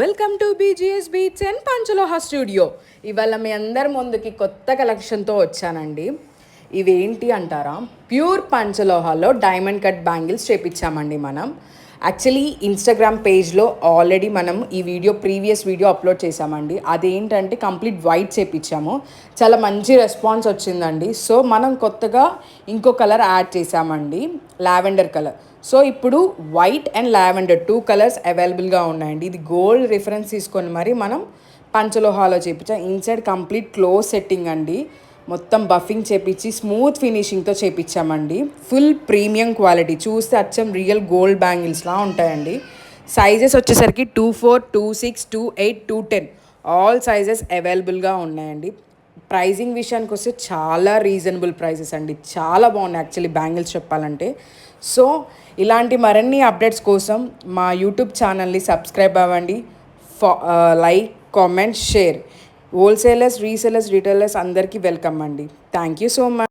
Welcome to BGS beats and Panchaloha studio. ఇవాళ మీ అందరి ముందుకి కొత్త కలెక్షన్తో వచ్చానండి. ఇవేంటి అంటారా, ప్యూర్ పంచలోహాలో డైమండ్ కట్ బ్యాంగిల్స్ చేపించామండి మనం. యాక్చువల్లీ ఇన్స్టాగ్రామ్ పేజ్లో ఆల్రెడీ మనం ఈ ప్రీవియస్ వీడియో అప్లోడ్ చేసామండి. అదేంటంటే కంప్లీట్ వైట్ చేపించాము, చాలా మంచి రెస్పాన్స్ వచ్చిందండి. సో మనం కొత్తగా ఇంకో కలర్ యాడ్ చేసామండి, లావెండర్ కలర్. సో ఇప్పుడు వైట్ అండ్ లావెండర్ 2 కలర్స్ అవైలబుల్గా ఉన్నాయండి. ఇది గోల్డ్ రిఫరెన్స్ తీసుకొని మరి మనం పంచలోహాలో చేపించాం. ఇన్సైడ్ కంప్లీట్ క్లోజ్ సెట్టింగ్ అండి, మొత్తం బఫింగ్ చేపించి స్మూత్ ఫినిషింగ్తో చేపించామండి. ఫుల్ ప్రీమియం క్వాలిటీ, చూస్తే అచ్చం రియల్ గోల్డ్ బ్యాంగిల్స్లా ఉంటాయండి. సైజెస్ వచ్చేసరికి 24, 26, 28, 210 ఆల్ సైజెస్ అవైలబుల్గా ఉన్నాయండి. ప్రైజింగ్ విషయానికి వస్తే చాలా రీజనబుల్ ప్రైజెస్ అండి, చాలా బాగున్నాయి యాక్చువల్లీ బ్యాంగిల్స్ చెప్పాలంటే. సో ఇలాంటి మరిన్ని అప్డేట్స్ కోసం మా యూట్యూబ్ ఛానల్ని సబ్స్క్రైబ్ అవ్వండి. Like, comment, share. Wholesalers, resellers, retailers అందరికీ వెల్కమ్ అండి. Thank you so much.